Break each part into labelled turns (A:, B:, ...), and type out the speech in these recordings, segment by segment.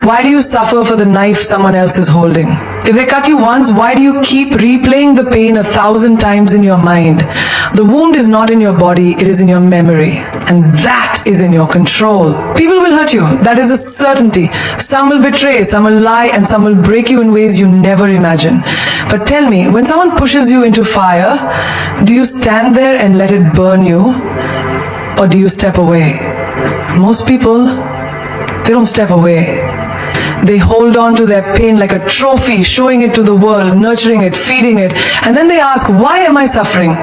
A: Why do you suffer for the knife someone else is holding? If they cut you once, why do you keep replaying the pain 1,000 times in your mind? The wound is not in your body, it is in your memory. And that is in your control. People will hurt you, that is a certainty. Some will betray, some will lie, and some will break you in ways you never imagine. But tell me, when someone pushes you into fire, do you stand there and let it burn you? Or do you step away? Most people, they don't step away. They hold on to their pain like a trophy, showing it to the world, nurturing it, feeding it, and then they ask, why am I suffering?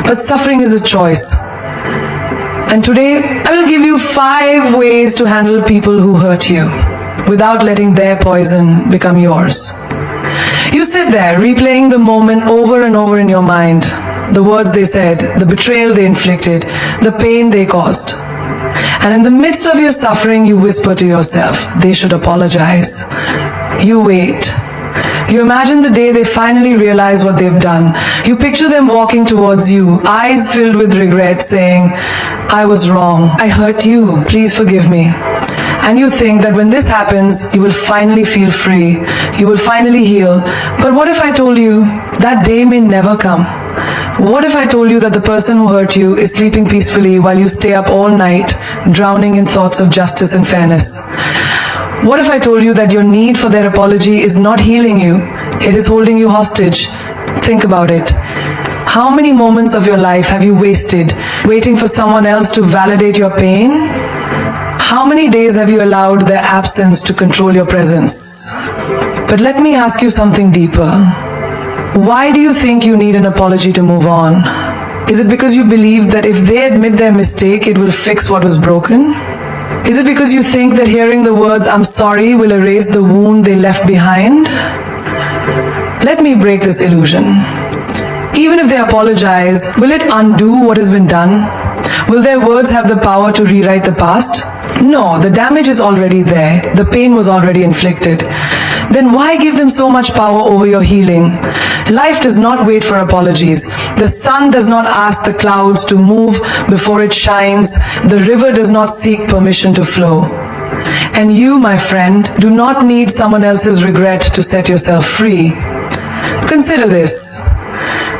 A: But suffering is a choice. And today, I will give you 5 ways to handle people who hurt you without letting their poison become yours. You sit there, replaying the moment over and over in your mind, the words they said, the betrayal they inflicted, the pain they caused. And in the midst of your suffering, you whisper to yourself, they should apologize. You wait. You imagine the day they finally realize what they've done. You picture them walking towards you, eyes filled with regret, saying, I was wrong. I hurt you. Please forgive me. And you think that when this happens, you will finally feel free. You will finally heal. But what if I told you that day may never come? What if I told you that the person who hurt you is sleeping peacefully while you stay up all night, drowning in thoughts of justice and fairness? What if I told you that your need for their apology is not healing you, it is holding you hostage? Think about it. How many moments of your life have you wasted waiting for someone else to validate your pain? How many days have you allowed their absence to control your presence? But let me ask you something deeper. Why do you think you need an apology to move on? Is it because you believe that if they admit their mistake, it will fix what was broken? Is it because you think that hearing the words, I'm sorry, will erase the wound they left behind? Let me break this illusion. Even if they apologize, will it undo what has been done? Will their words have the power to rewrite the past? No, the damage is already there. The pain was already inflicted. Then why give them so much power over your healing? Life does not wait for apologies. The sun does not ask the clouds to move before it shines. The river does not seek permission to flow. And you, my friend, do not need someone else's regret to set yourself free. Consider this.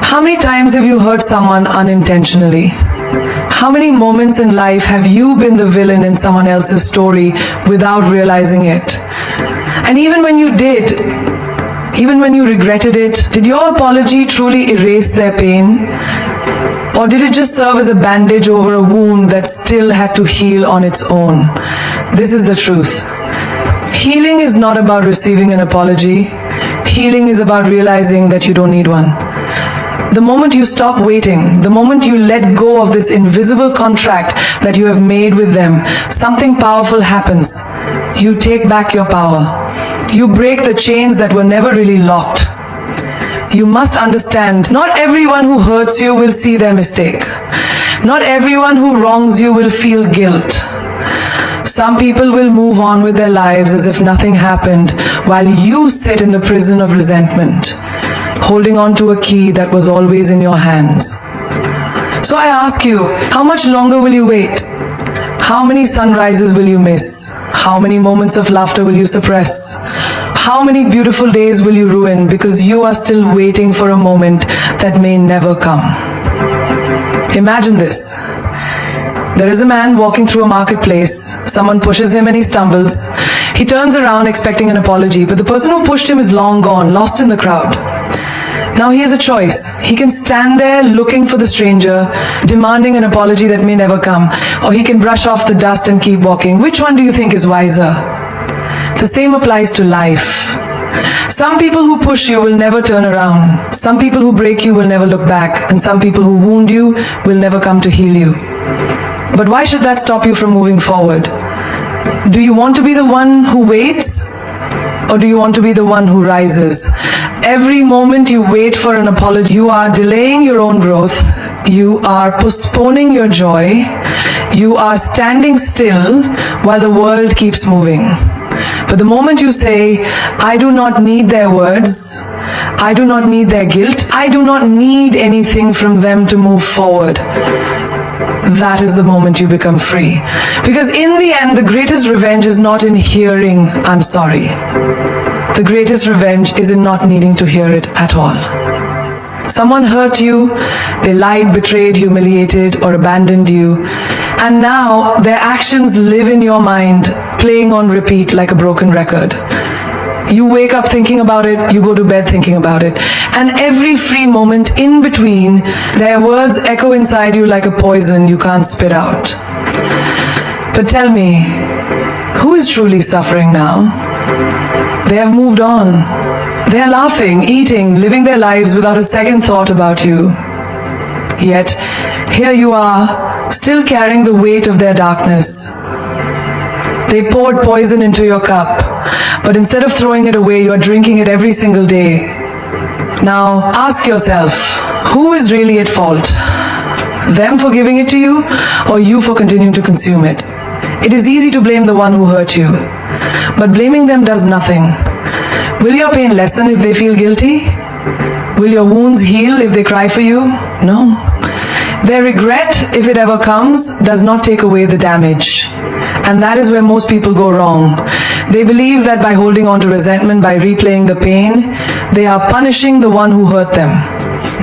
A: How many times have you hurt someone unintentionally? How many moments in life have you been the villain in someone else's story without realizing it? And even when you did, even when you regretted it, did your apology truly erase their pain? Or did it just serve as a bandage over a wound that still had to heal on its own? This is the truth. Healing is not about receiving an apology. Healing is about realizing that you don't need one. The moment you stop waiting, the moment you let go of this invisible contract that you have made with them, something powerful happens. You take back your power. You break the chains that were never really locked. You must understand, not everyone who hurts you will see their mistake. Not everyone who wrongs you will feel guilt. Some people will move on with their lives as if nothing happened, while you sit in the prison of resentment, holding on to a key that was always in your hands. So I ask you, how much longer will you wait? How many sunrises will you miss? How many moments of laughter will you suppress? How many beautiful days will you ruin because you are still waiting for a moment that may never come? Imagine this. There is a man walking through a marketplace. Someone pushes him and he stumbles. He turns around expecting an apology, but the person who pushed him is long gone, lost in the crowd. Now he has a choice. He can stand there looking for the stranger, demanding an apology that may never come, or he can brush off the dust and keep walking. Which one do you think is wiser? The same applies to life. Some people who push you will never turn around. Some people who break you will never look back. And some people who wound you will never come to heal you. But why should that stop you from moving forward? Do you want to be the one who waits? Or do you want to be the one who rises? Every moment you wait for an apology, you are delaying your own growth. You are postponing your joy. You are standing still while the world keeps moving. But the moment you say, I do not need their words, I do not need their guilt, I do not need anything from them to move forward, that is the moment you become free. Because in the end, the greatest revenge is not in hearing, "I'm sorry." The greatest revenge is in not needing to hear it at all. Someone hurt you, they lied, betrayed, humiliated, or abandoned you, and now their actions live in your mind, playing on repeat like a broken record. You wake up thinking about it, you go to bed thinking about it, and every free moment in between, their words echo inside you like a poison you can't spit out. But tell me, who is truly suffering now? They have moved on. They are laughing, eating, living their lives without a second thought about you. Yet, here you are, still carrying the weight of their darkness. They poured poison into your cup, but instead of throwing it away, you are drinking it every single day. Now, ask yourself, who is really at fault? Them for giving it to you, or you for continuing to consume it? It is easy to blame the one who hurt you, but blaming them does nothing. Will your pain lessen if they feel guilty? Will your wounds heal if they cry for you? No. Their regret, if it ever comes, does not take away the damage. And that is where most people go wrong. They believe that by holding on to resentment, by replaying the pain, they are punishing the one who hurt them.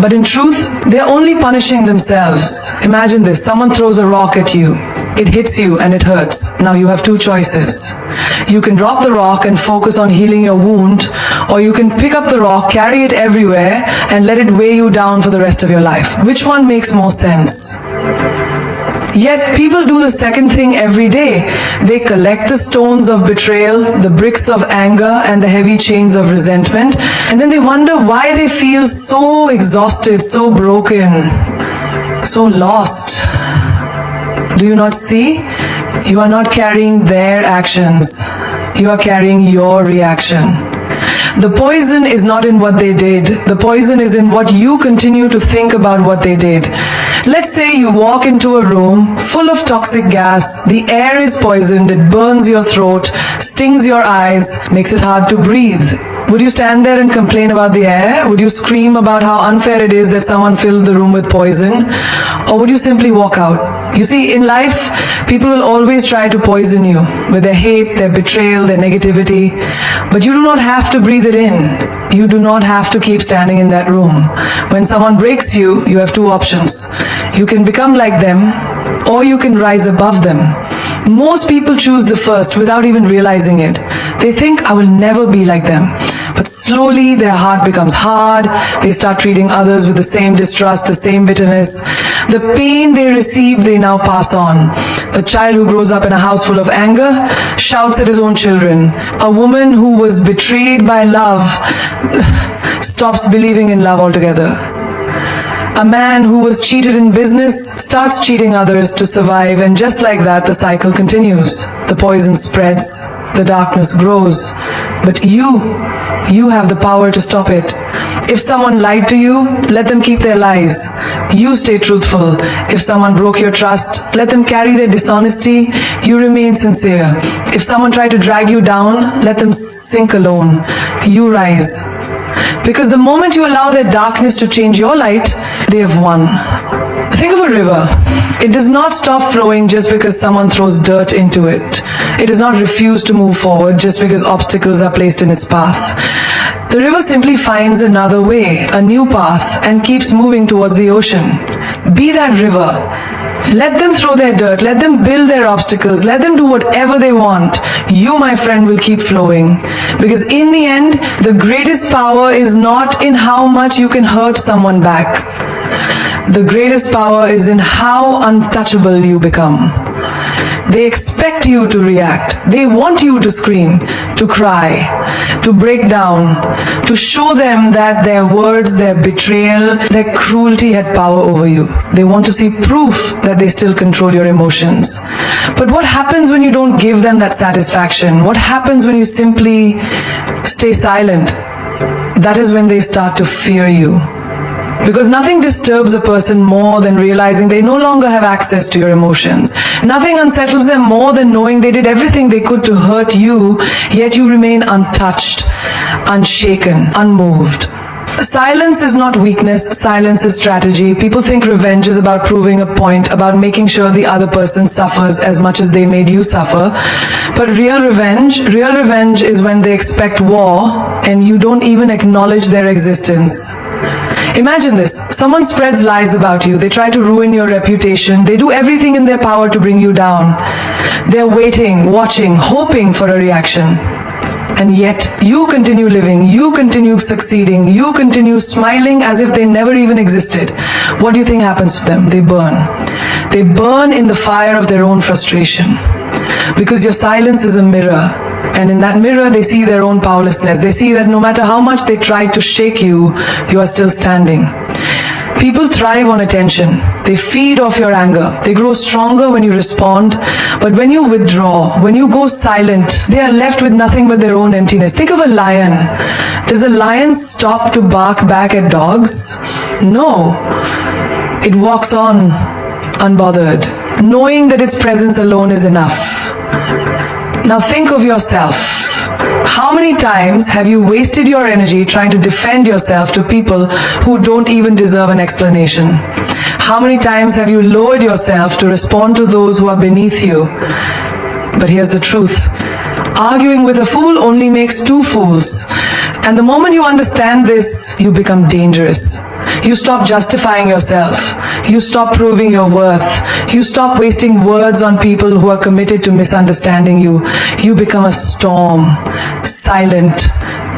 A: But in truth, they are only punishing themselves. Imagine this, someone throws a rock at you. It hits you and it hurts. Now you have two choices. You can drop the rock and focus on healing your wound, or you can pick up the rock, carry it everywhere, and let it weigh you down for the rest of your life. Which one makes more sense? Yet people do the second thing every day. They collect the stones of betrayal, the bricks of anger, and the heavy chains of resentment, and then they wonder why they feel so exhausted, so broken, so lost. Do you not see? You are not carrying their actions. You are carrying your reaction. The poison is not in what they did. The poison is in what you continue to think about what they did. Let's say you walk into a room full of toxic gas. The air is poisoned. It burns your throat, stings your eyes, makes it hard to breathe. Would you stand there and complain about the air? Would you scream about how unfair it is that someone filled the room with poison? Or would you simply walk out? You see, in life, people will always try to poison you with their hate, their betrayal, their negativity. But you do not have to breathe it in. You do not have to keep standing in that room. When someone breaks you, you have two options. You can become like them, or you can rise above them. Most people choose the first without even realizing it. They think, I will never be like them. But slowly their heart becomes hard. They start treating others with the same distrust, the same bitterness. The pain they receive, they now pass on. A child who grows up in a house full of anger shouts at his own children. A woman who was betrayed by love stops believing in love altogether. A man who was cheated in business starts cheating others to survive, and just like that, the cycle continues. The poison spreads, the darkness grows, but you have the power to stop it. If someone lied to you, let them keep their lies. You stay truthful. If someone broke your trust, let them carry their dishonesty. You remain sincere. If someone tried to drag you down, let them sink alone. You rise. Because the moment you allow their darkness to change your light, they have won. Think of a river. It does not stop flowing just because someone throws dirt into it. It does not refuse to move forward just because obstacles are placed in its path. The river simply finds another way, a new path, and keeps moving towards the ocean. Be that river. Let them throw their dirt, let them build their obstacles, let them do whatever they want. You, my friend, will keep flowing. Because in the end, the greatest power is not in how much you can hurt someone back. The greatest power is in how untouchable you become. They expect you to react. They want you to scream, to cry, to break down, to show them that their words, their betrayal, their cruelty had power over you. They want to see proof that they still control your emotions. But what happens when you don't give them that satisfaction? What happens when you simply stay silent? That is when they start to fear you. Because nothing disturbs a person more than realizing they no longer have access to your emotions. Nothing unsettles them more than knowing they did everything they could to hurt you, yet you remain untouched, unshaken, unmoved. Silence is not weakness, silence is strategy. People think revenge is about proving a point, about making sure the other person suffers as much as they made you suffer. But real revenge is when they expect war and you don't even acknowledge their existence. Imagine this, someone spreads lies about you, they try to ruin your reputation, they do everything in their power to bring you down. They're waiting, watching, hoping for a reaction. And yet, you continue living, you continue succeeding, you continue smiling as if they never even existed. What do you think happens to them? They burn. They burn in the fire of their own frustration. Because your silence is a mirror. And in that mirror, they see their own powerlessness. They see that no matter how much they try to shake you, you are still standing. People thrive on attention. They feed off your anger. They grow stronger when you respond. But when you withdraw, when you go silent, they are left with nothing but their own emptiness. Think of a lion. Does a lion stop to bark back at dogs? No. It walks on, unbothered, knowing that its presence alone is enough. Now think of yourself. How many times have you wasted your energy trying to defend yourself to people who don't even deserve an explanation? How many times have you lowered yourself to respond to those who are beneath you? But here's the truth. Arguing with a fool only makes two fools. And the moment you understand this, you become dangerous. You stop justifying yourself. You stop proving your worth. You stop wasting words on people who are committed to misunderstanding you. You become a storm, silent,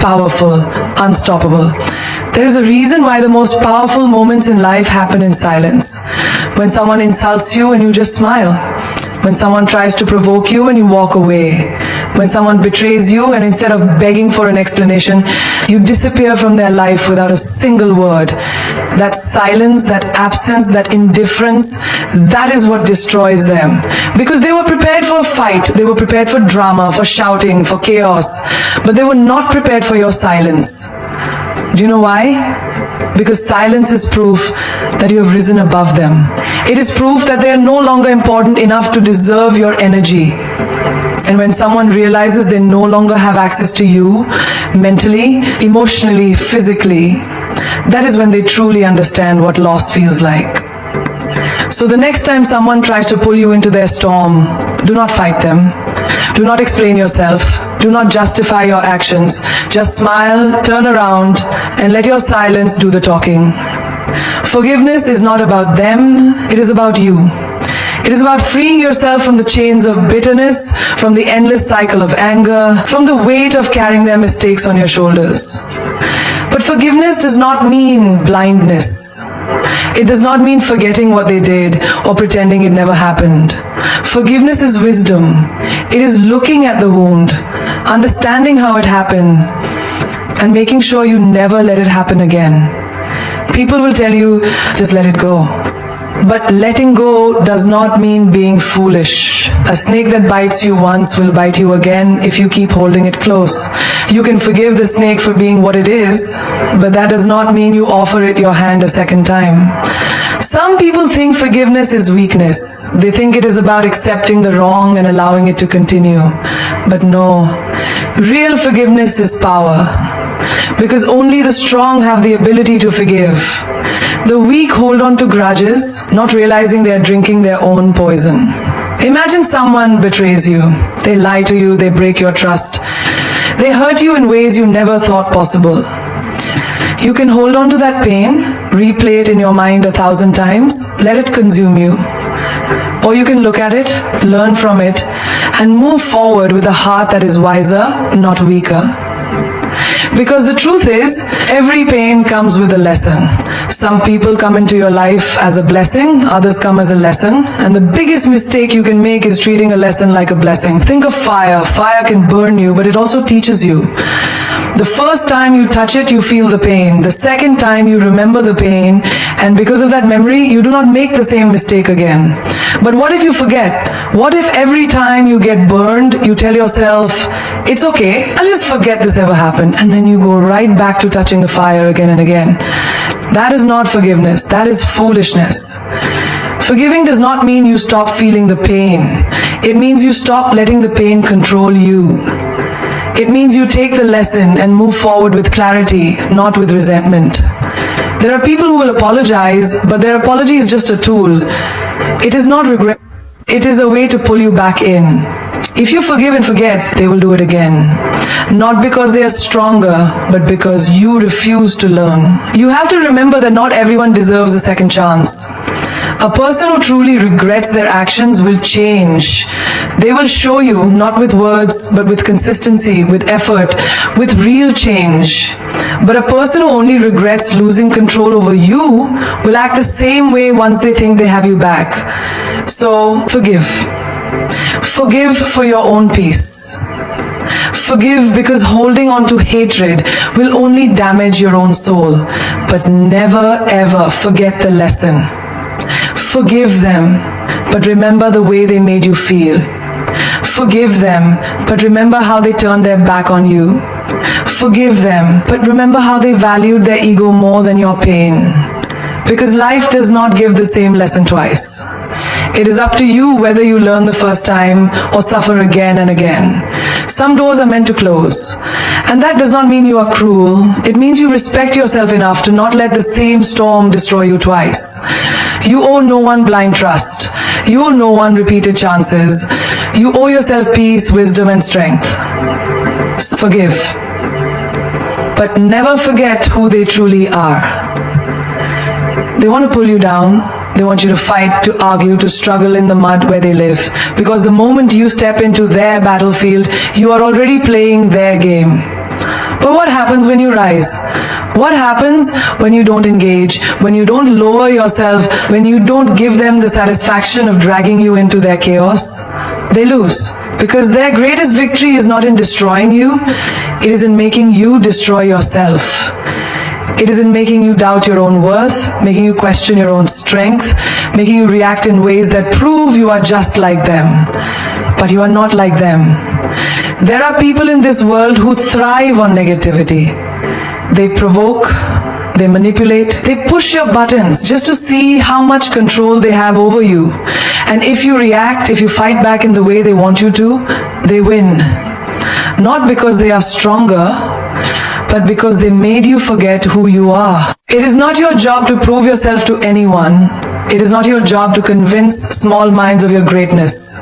A: powerful, unstoppable. There is a reason why the most powerful moments in life happen in silence. When someone insults you and you just smile. When someone tries to provoke you and you walk away. When someone betrays you and instead of begging for an explanation, you disappear from their life without a single word. That silence, that absence, that indifference, that is what destroys them. Because they were prepared for a fight, they were prepared for drama, for shouting, for chaos, but they were not prepared for your silence. Do you know why? Because silence is proof that you have risen above them. It is proof that they are no longer important enough to deserve your energy. And when someone realizes they no longer have access to you, mentally, emotionally, physically, that is when they truly understand what loss feels like. So the next time someone tries to pull you into their storm, do not fight them. Do not explain yourself. Do not justify your actions. Just smile, turn around, and let your silence do the talking. Forgiveness is not about them, it is about you. It is about freeing yourself from the chains of bitterness, from the endless cycle of anger, from the weight of carrying their mistakes on your shoulders. But forgiveness does not mean blindness. It does not mean forgetting what they did or pretending it never happened. Forgiveness is wisdom. It is looking at the wound, understanding how it happened, and making sure you never let it happen again. People will tell you, just let it go. But letting go does not mean being foolish. A snake that bites you once will bite you again if you keep holding it close. You can forgive the snake for being what it is, but that does not mean you offer it your hand a second time. Some people think forgiveness is weakness. They think it is about accepting the wrong and allowing it to continue. But no, real forgiveness is power. Because only the strong have the ability to forgive. The weak hold on to grudges, not realizing they are drinking their own poison. Imagine someone betrays you. They lie to you, they break your trust. They hurt you in ways you never thought possible. You can hold on to that pain, replay it in your mind 1,000 times, let it consume you. Or you can look at it, learn from it, and move forward with a heart that is wiser, not weaker. Because the truth is, every pain comes with a lesson. Some people come into your life as a blessing, others come as a lesson, and the biggest mistake you can make is treating a lesson like a blessing. Think of fire. Fire can burn you, but it also teaches you. The first time you touch it, you feel the pain. The second time you remember the pain, and because of that memory, you do not make the same mistake again. But what if you forget? What if every time you get burned, you tell yourself, it's okay, I'll just forget this ever happened, and then you go right back to touching the fire again and again. That is not forgiveness, that is foolishness. Forgiving does not mean you stop feeling the pain. It means you stop letting the pain control you. It means you take the lesson and move forward with clarity, not with resentment. There are people who will apologize, but their apology is just a tool. It is not regret. It is a way to pull you back in. If you forgive and forget, they will do it again. Not because they are stronger, but because you refuse to learn. You have to remember that not everyone deserves a second chance. A person who truly regrets their actions will change. They will show you, not with words, but with consistency, with effort, with real change. But a person who only regrets losing control over you will act the same way once they think they have you back. So, forgive. Forgive for your own peace. Forgive because holding on to hatred will only damage your own soul. But never ever forget the lesson. Forgive them, but remember the way they made you feel. Forgive them, but remember how they turned their back on you. Forgive them, but remember how they valued their ego more than your pain. Because life does not give the same lesson twice. It is up to you whether you learn the first time or suffer again and again. Some doors are meant to close. And that does not mean you are cruel. It means you respect yourself enough to not let the same storm destroy you twice. You owe no one blind trust. You owe no one repeated chances. You owe yourself peace, wisdom, and strength. So forgive. But never forget who they truly are. They want to pull you down. They want you to fight, to argue, to struggle in the mud where they live. Because the moment you step into their battlefield, you are already playing their game. But what happens when you rise? What happens when you don't engage, when you don't lower yourself, when you don't give them the satisfaction of dragging you into their chaos? They lose. Because their greatest victory is not in destroying you, it is in making you destroy yourself. It is in making you doubt your own worth, making you question your own strength, making you react in ways that prove you are just like them. But you are not like them. There are people in this world who thrive on negativity. They provoke, they manipulate, they push your buttons just to see how much control they have over you. And if you react, if you fight back in the way they want you to, they win. Not because they are stronger, but because they made you forget who you are. It is not your job to prove yourself to anyone. It is not your job to convince small minds of your greatness.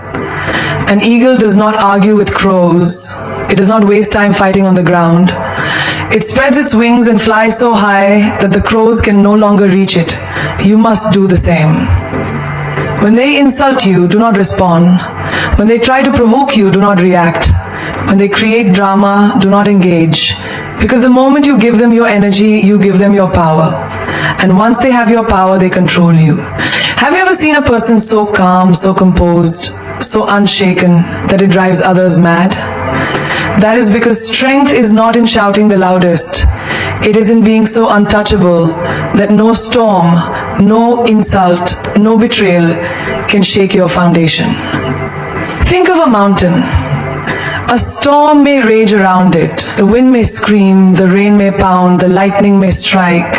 A: An eagle does not argue with crows. It does not waste time fighting on the ground. It spreads its wings and flies so high that the crows can no longer reach it. You must do the same. When they insult you, do not respond. When they try to provoke you, do not react. When they create drama, do not engage. Because the moment you give them your energy, you give them your power. And once they have your power, they control you. Have you ever seen a person so calm, so composed, so unshaken that it drives others mad? That is because strength is not in shouting the loudest. It is in being so untouchable that no storm, no insult, no betrayal can shake your foundation. Think of a mountain. A storm may rage around it. The wind may scream, the rain may pound, the lightning may strike.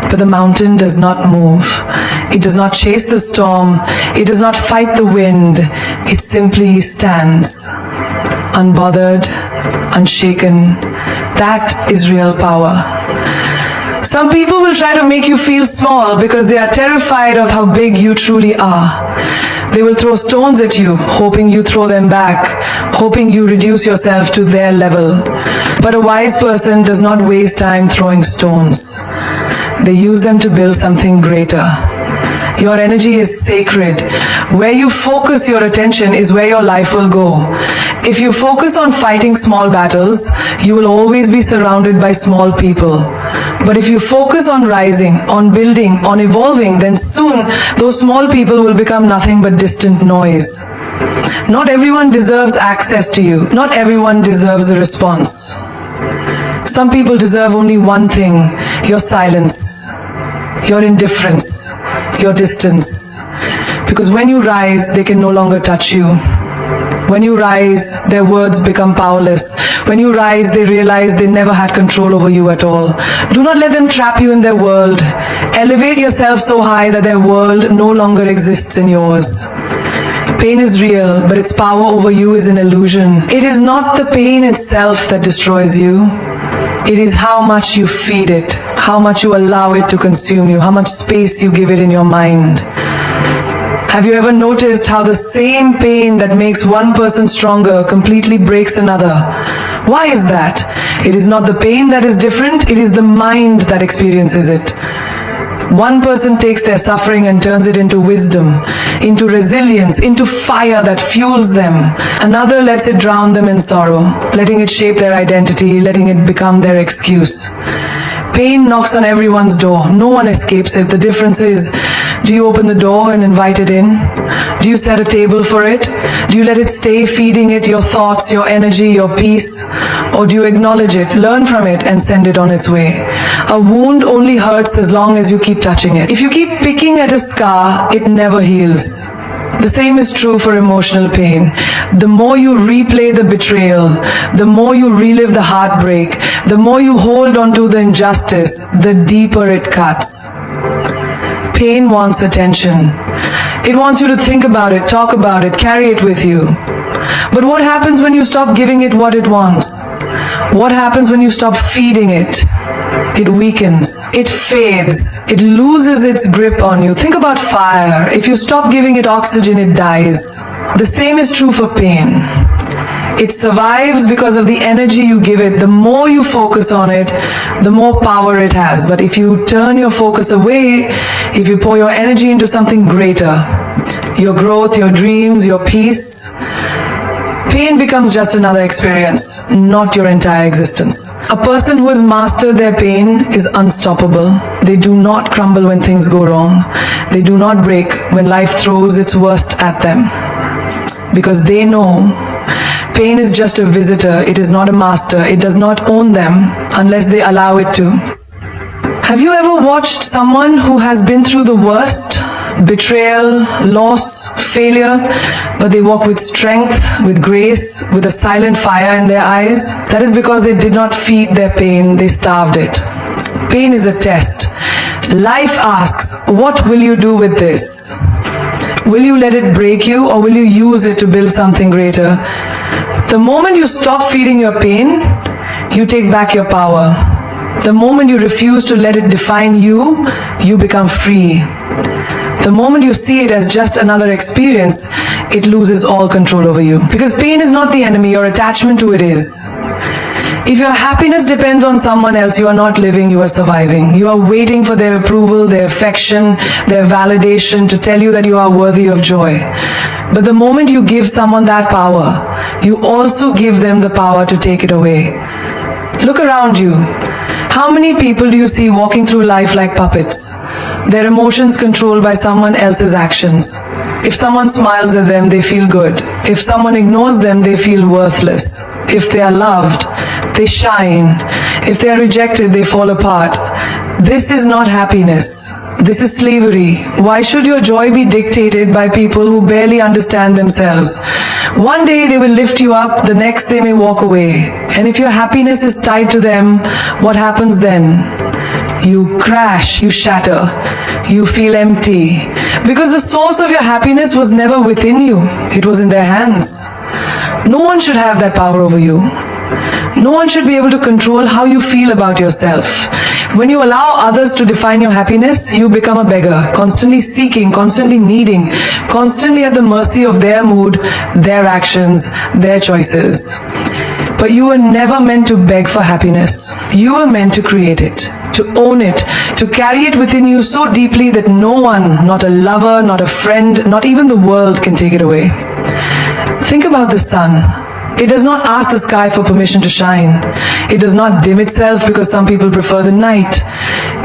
A: But the mountain does not move. It does not chase the storm. It does not fight the wind. It simply stands. Unbothered, unshaken. That is real power. Some people will try to make you feel small because they are terrified of how big you truly are. They will throw stones at you, hoping you throw them back, hoping you reduce yourself to their level. But a wise person does not waste time throwing stones. They use them to build something greater. Your energy is sacred. Where you focus your attention is where your life will go. If you focus on fighting small battles, you will always be surrounded by small people. But if you focus on rising, on building, on evolving, then soon those small people will become nothing but distant noise. Not everyone deserves access to you. Not everyone deserves a response. Some people deserve only one thing: your silence, your indifference, your distance. Because when you rise, they can no longer touch you. When you rise, their words become powerless. When you rise, they realize they never had control over you at all. Do not let them trap you in their world. Elevate yourself so high that their world no longer exists in yours. Pain is real, but its power over you is an illusion. It is not the pain itself that destroys you. It is how much you feed it, how much you allow it to consume you, how much space you give it in your mind. Have you ever noticed how the same pain that makes one person stronger completely breaks another? Why is that? It is not the pain that is different, it is the mind that experiences it. One person takes their suffering and turns it into wisdom, into resilience, into fire that fuels them. Another lets it drown them in sorrow, letting it shape their identity, letting it become their excuse. Pain knocks on everyone's door. No one escapes it. The difference is, do you open the door and invite it in? Do you set a table for it? Do you let it stay feeding it your thoughts, your energy, your peace? Or do you acknowledge it, learn from it, and send it on its way? A wound only hurts as long as you keep touching it. If you keep picking at a scar, it never heals. The same is true for emotional pain. The more you replay the betrayal, the more you relive the heartbreak, the more you hold on to the injustice, the deeper it cuts. Pain wants attention. It wants you to think about it, talk about it, carry it with you. But what happens when you stop giving it what it wants? What happens when you stop feeding it? It weakens, it fades, it loses its grip on you. Think about fire. If you stop giving it oxygen, it dies. The same is true for pain. It survives because of the energy you give it. The more you focus on it, the more power it has. But if you turn your focus away, if you pour your energy into something greater, your growth, your dreams, your peace, pain becomes just another experience, not your entire existence. A person who has mastered their pain is unstoppable. They do not crumble when things go wrong. They do not break when life throws its worst at them. Because they know pain is just a visitor. It is not a master. It does not own them unless they allow it to. Have you ever watched someone who has been through the worst? Betrayal, loss, failure, but they walk with strength, with grace, with a silent fire in their eyes? That is because they did not feed their pain, they starved it. Pain is a test. Life asks, what will you do with this? Will you let it break you, or will you use it to build something greater? The moment you stop feeding your pain, you take back your power. The moment you refuse to let it define you, you become free. The moment you see it as just another experience, it loses all control over you. Because pain is not the enemy, your attachment to it is. If your happiness depends on someone else, you are not living, you are surviving. You are waiting for their approval, their affection, their validation to tell you that you are worthy of joy. But the moment you give someone that power, you also give them the power to take it away. Look around you. How many people do you see walking through life like puppets? Their emotions controlled by someone else's actions. If someone smiles at them, they feel good. If someone ignores them, they feel worthless. If they are loved, they shine. If they are rejected, they fall apart. This is not happiness. This is slavery. Why should your joy be dictated by people who barely understand themselves? One day they will lift you up, the next they may walk away. And if your happiness is tied to them, what happens then? You crash, you shatter, you feel empty. Because the source of your happiness was never within you, it was in their hands. No one should have that power over you. No one should be able to control how you feel about yourself. When you allow others to define your happiness, you become a beggar, constantly seeking, constantly needing, constantly at the mercy of their mood, their actions, their choices. But you were never meant to beg for happiness. You were meant to create it, to own it, to carry it within you so deeply that no one, not a lover, not a friend, not even the world can take it away. Think about the sun. It does not ask the sky for permission to shine. It does not dim itself because some people prefer the night.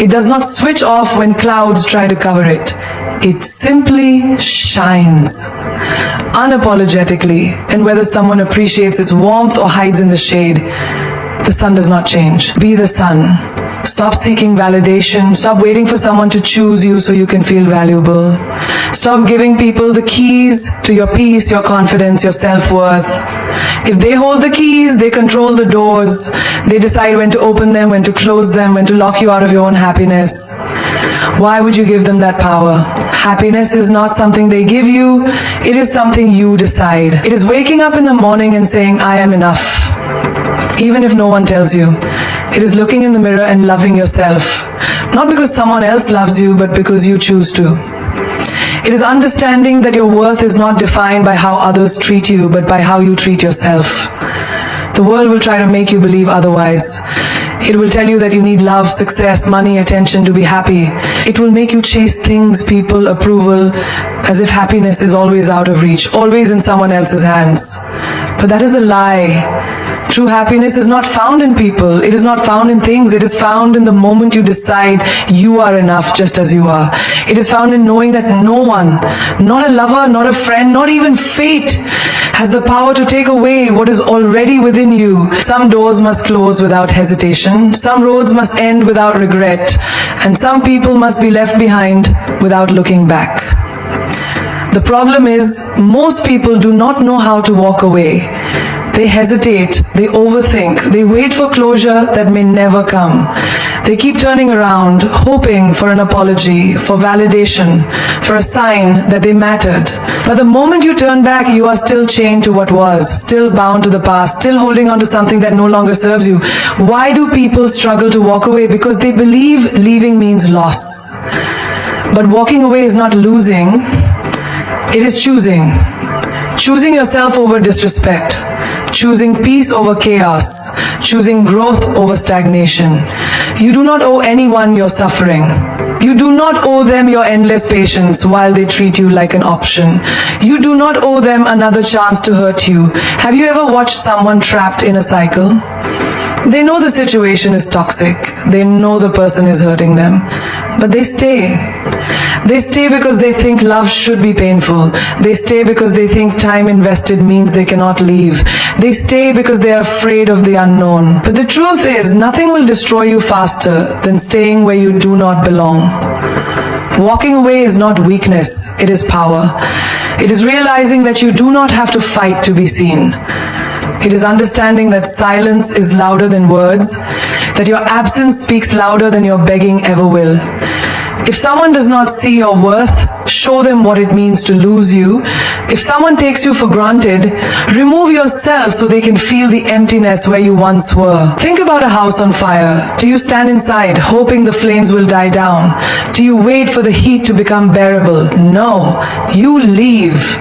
A: It does not switch off when clouds try to cover it. It simply shines, unapologetically, and whether someone appreciates its warmth or hides in the shade, the sun does not change. Be the sun. Stop seeking validation. Stop waiting for someone to choose you so you can feel valuable. Stop giving people the keys to your peace, your confidence, your self-worth. If they hold the keys, they control the doors. They decide when to open them, when to close them, when to lock you out of your own happiness. Why would you give them that power? Happiness is not something they give you, it is something you decide. It is waking up in the morning and saying, I am enough, even if no one tells you. It is looking in the mirror and loving yourself, not because someone else loves you, but because you choose to. It is understanding that your worth is not defined by how others treat you, but by how you treat yourself. The world will try to make you believe otherwise. It will tell you that you need love, success, money, attention to be happy. It will make you chase things, people, approval, as if happiness is always out of reach, always in someone else's hands. But that is a lie. True happiness is not found in people. It is not found in things. It is found in the moment you decide you are enough just as you are. It is found in knowing that no one, not a lover, not a friend, not even fate, has the power to take away what is already within you. Some doors must close without hesitation. Some roads must end without regret. And some people must be left behind without looking back. The problem is, most people do not know how to walk away. They hesitate, they overthink, they wait for closure that may never come. They keep turning around, hoping for an apology, for validation, for a sign that they mattered. But the moment you turn back, you are still chained to what was, still bound to the past, still holding on to something that no longer serves you. Why do people struggle to walk away? Because they believe leaving means loss. But walking away is not losing, it is choosing. Choosing yourself over disrespect. Choosing peace over chaos, choosing growth over stagnation. You do not owe anyone your suffering. You do not owe them your endless patience while they treat you like an option. You do not owe them another chance to hurt you. Have you ever watched someone trapped in a cycle? They know the situation is toxic. They know the person is hurting them. But they stay. They stay because they think love should be painful. They stay because they think time invested means they cannot leave. They stay because they are afraid of the unknown. But the truth is, nothing will destroy you faster than staying where you do not belong. Walking away is not weakness, it is power. It is realizing that you do not have to fight to be seen. It is understanding that silence is louder than words, that your absence speaks louder than your begging ever will. If someone does not see your worth, show them what it means to lose you. If someone takes you for granted, remove yourself so they can feel the emptiness where you once were. Think about a house on fire. Do you stand inside, hoping the flames will die down? Do you wait for the heat to become bearable? No, you leave.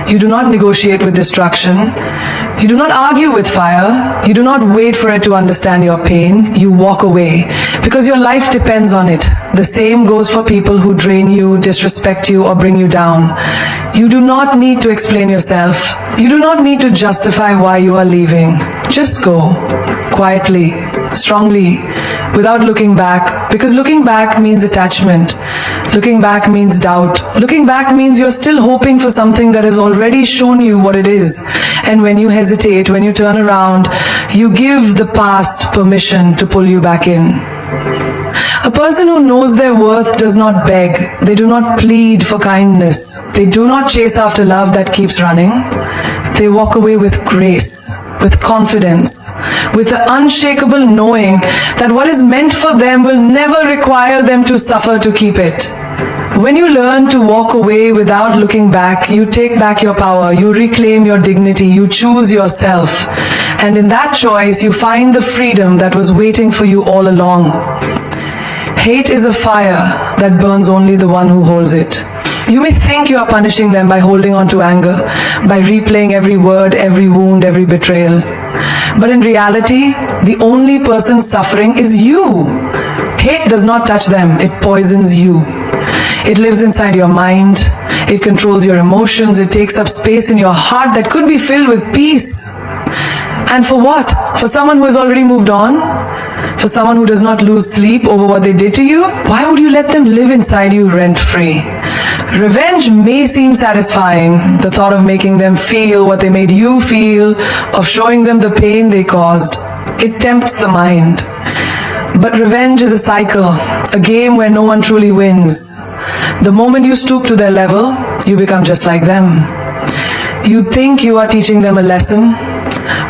A: You do not negotiate with destruction. You do not argue with fire. You do not wait for it to understand your pain. You walk away because your life depends on it. The same goes for people who drain you, disrespect you, or bring you down. You do not need to explain yourself. You do not need to justify why you are leaving. Just go, quietly, strongly, without looking back, because looking back means attachment. Looking back means doubt. Looking back means you're still hoping for something that has already shown you what it is. And when you hesitate, when you turn around, you give the past permission to pull you back in. A person who knows their worth does not beg. They do not plead for kindness. They do not chase after love that keeps running. They walk away with grace, with confidence, with the unshakable knowing that what is meant for them will never require them to suffer to keep it. When you learn to walk away without looking back, you take back your power, you reclaim your dignity, you choose yourself. And in that choice, you find the freedom that was waiting for you all along. Hate is a fire that burns only the one who holds it. You may think you are punishing them by holding on to anger, by replaying every word, every wound, every betrayal. But in reality, the only person suffering is you. Hate does not touch them, it poisons you. It lives inside your mind, it controls your emotions, it takes up space in your heart that could be filled with peace. And for what? For someone who has already moved on? For someone who does not lose sleep over what they did to you? Why would you let them live inside you rent-free? Revenge may seem satisfying, the thought of making them feel what they made you feel, of showing them the pain they caused. It tempts the mind. But revenge is a cycle, a game where no one truly wins. The moment you stoop to their level, you become just like them. You think you are teaching them a lesson,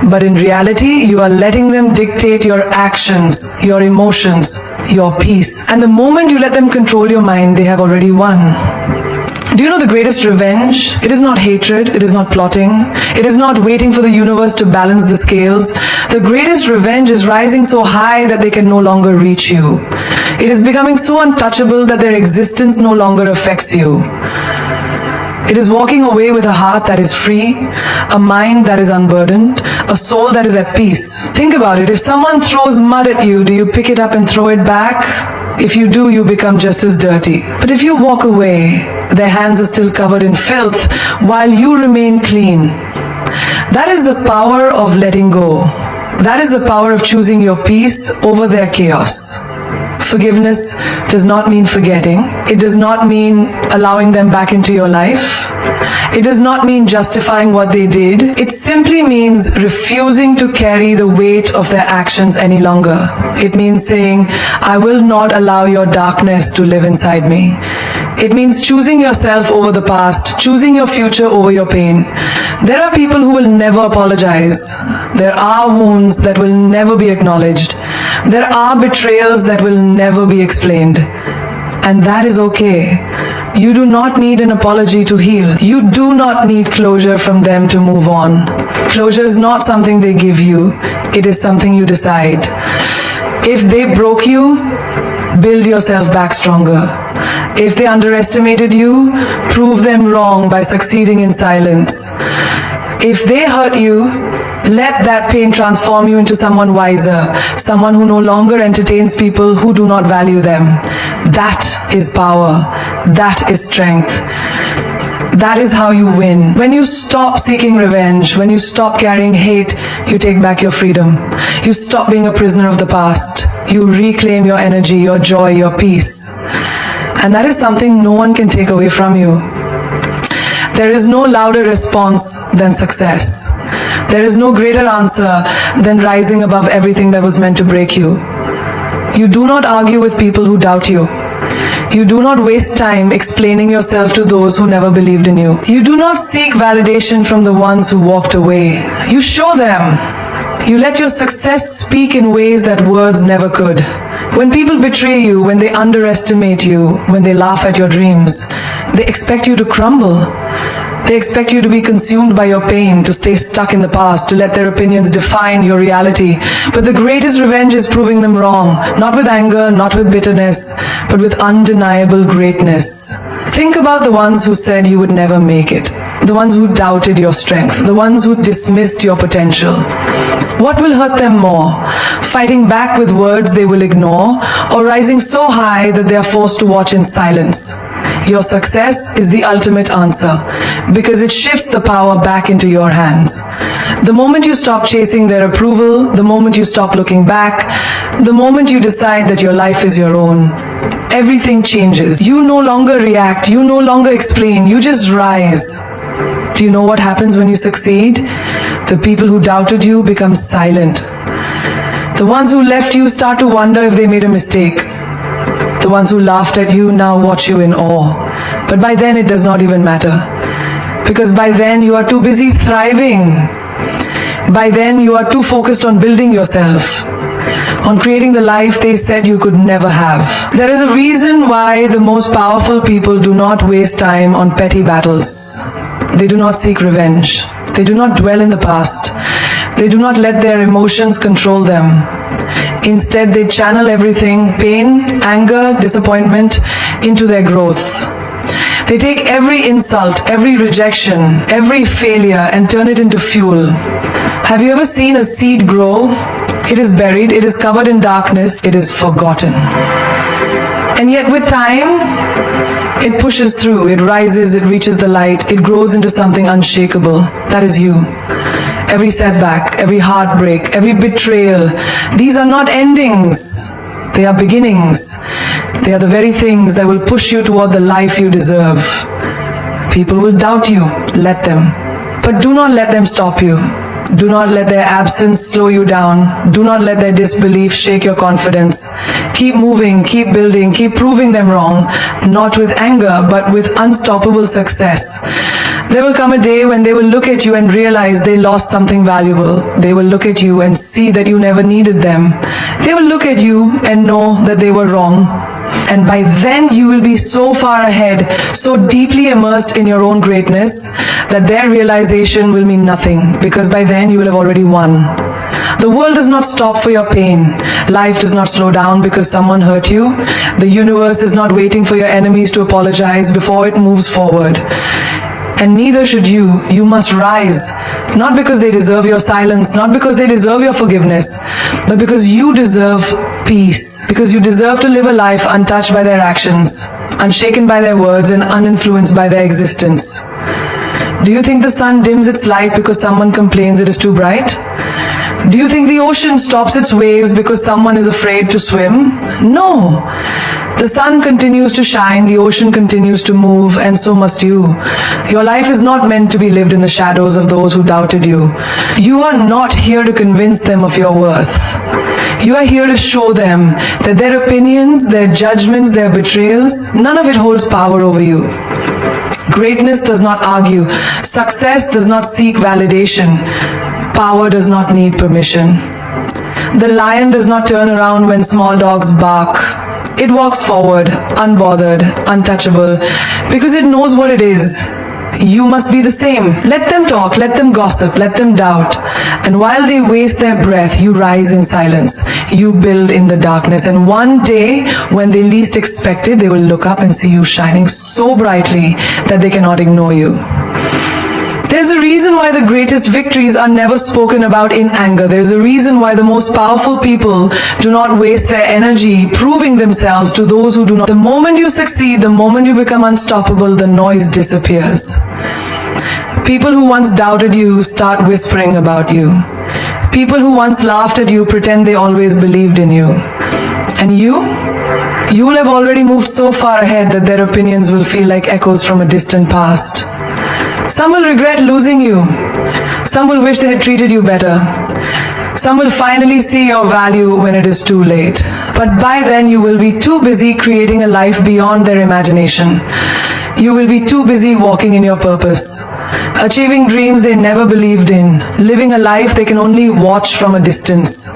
A: but in reality, you are letting them dictate your actions, your emotions, your peace. And the moment you let them control your mind, they have already won. Do you know the greatest revenge? It is not hatred, it is not plotting, it is not waiting for the universe to balance the scales. The greatest revenge is rising so high that they can no longer reach you. It is becoming so untouchable that their existence no longer affects you. It is walking away with a heart that is free, a mind that is unburdened, a soul that is at peace. Think about it. If someone throws mud at you, do you pick it up and throw it back? If you do, you become just as dirty. But if you walk away, their hands are still covered in filth while you remain clean. That is the power of letting go. That is the power of choosing your peace over their chaos. Forgiveness does not mean forgetting. It does not mean allowing them back into your life. It does not mean justifying what they did. It simply means refusing to carry the weight of their actions any longer. It means saying, I will not allow your darkness to live inside me. It means choosing yourself over the past, choosing your future over your pain. There are people who will never apologize. There are wounds that will never be acknowledged. There are betrayals that will never be explained. And that is okay. You do not need an apology to heal. You do not need closure from them to move on. Closure is not something they give you. It is something you decide. If they broke you, build yourself back stronger. If they underestimated you, prove them wrong by succeeding in silence. If they hurt you, let that pain transform you into someone wiser, someone who no longer entertains people who do not value them. That is power. That is strength. That is how you win. When you stop seeking revenge, when you stop carrying hate, you take back your freedom. You stop being a prisoner of the past. You reclaim your energy, your joy, your peace. And that is something no one can take away from you. There is no louder response than success. There is no greater answer than rising above everything that was meant to break you. You do not argue with people who doubt you. You do not waste time explaining yourself to those who never believed in you. You do not seek validation from the ones who walked away. You show them. You let your success speak in ways that words never could. When people betray you, when they underestimate you, when they laugh at your dreams, they expect you to crumble. They expect you to be consumed by your pain, to stay stuck in the past, to let their opinions define your reality. But the greatest revenge is proving them wrong, not with anger, not with bitterness, but with undeniable greatness. Think about the ones who said you would never make it, the ones who doubted your strength, the ones who dismissed your potential. What will hurt them more? Fighting back with words they will ignore, or rising so high that they are forced to watch in silence? Your success is the ultimate answer, because it shifts the power back into your hands. The moment you stop chasing their approval, the moment you stop looking back, the moment you decide that your life is your own, everything changes. You no longer react, you no longer explain, you just rise. Do you know what happens when you succeed? The people who doubted you become silent. The ones who left you start to wonder if they made a mistake. The ones who laughed at you now watch you in awe. But by then it does not even matter. Because by then you are too busy thriving. By then you are too focused on building yourself, on creating the life they said you could never have. There is a reason why the most powerful people do not waste time on petty battles. They do not seek revenge. They do not dwell in the past. They do not let their emotions control them. Instead, they channel everything, pain, anger, disappointment, into their growth. They take every insult, every rejection, every failure and turn it into fuel. Have you ever seen a seed grow? It is buried, it is covered in darkness, it is forgotten. And yet with time, it pushes through, it rises, it reaches the light, it grows into something unshakable. That is you. Every setback, every heartbreak, every betrayal, these are not endings. They are beginnings. They are the very things that will push you toward the life you deserve. People will doubt you. Let them. But do not let them stop you. Do not let their absence slow you down. Do not let their disbelief shake your confidence. Keep moving, keep building, keep proving them wrong, not with anger, but with unstoppable success. There will come a day when they will look at you and realize they lost something valuable. They will look at you and see that you never needed them. They will look at you and know that they were wrong. And by then you will be so far ahead, so deeply immersed in your own greatness, that their realization will mean nothing, because by then you will have already won. The world does not stop for your pain. Life does not slow down because someone hurt you. The universe is not waiting for your enemies to apologize before it moves forward. And neither should you. You must rise, not because they deserve your silence, not because they deserve your forgiveness, but because you deserve peace, because you deserve to live a life untouched by their actions, unshaken by their words, and uninfluenced by their existence. Do you think the sun dims its light because someone complains it is too bright? Do you think the ocean stops its waves because someone is afraid to swim? No. The sun continues to shine, the ocean continues to move, and so must you. Your life is not meant to be lived in the shadows of those who doubted you. You are not here to convince them of your worth. You are here to show them that their opinions, their judgments, their betrayals, none of it holds power over you. Greatness does not argue. Success does not seek validation. Power does not need permission. The lion does not turn around when small dogs bark. It walks forward, unbothered, untouchable, because it knows what it is. You must be the same. Let them talk, let them gossip, let them doubt. And while they waste their breath, you rise in silence. You build in the darkness. And one day, when they least expect it, they will look up and see you shining so brightly that they cannot ignore you. There's a reason why the greatest victories are never spoken about in anger. There's a reason why the most powerful people do not waste their energy proving themselves to those who do not. The moment you succeed, the moment you become unstoppable, the noise disappears. People who once doubted you start whispering about you. People who once laughed at you pretend they always believed in you. And you will have already moved so far ahead that their opinions will feel like echoes from a distant past. Some will regret losing you. Some will wish they had treated you better. Some will finally see your value when it is too late. But by then you will be too busy creating a life beyond their imagination. You will be too busy walking in your purpose, achieving dreams they never believed in, living a life they can only watch from a distance.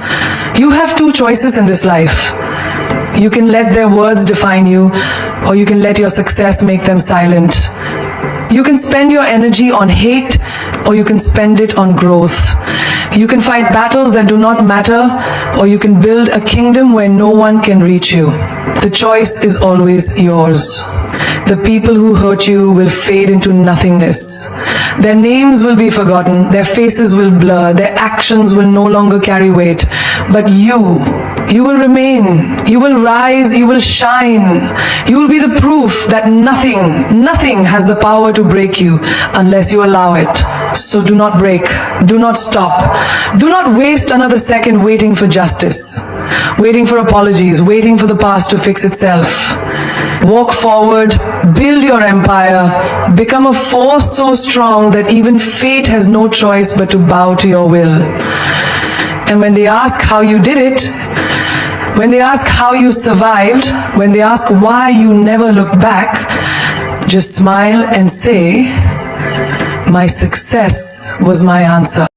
A: You have two choices in this life. You can let their words define you, or you can let your success make them silent. You can spend your energy on hate, or you can spend it on growth. You can fight battles that do not matter, or you can build a kingdom where no one can reach you. The choice is always yours. The people who hurt you will fade into nothingness. Their names will be forgotten, their faces will blur, their actions will no longer carry weight. But you will remain, you will rise, you will shine. You will be the proof that nothing has the power to break you unless you allow it. So do not break, do not stop, do not waste another second waiting for justice, waiting for apologies, waiting for the past to fix itself. Walk forward, build your empire, become a force so strong that even fate has no choice but to bow to your will. And when they ask how you did it, when they ask how you survived, when they ask why you never look back, just smile and say, "My success was my answer."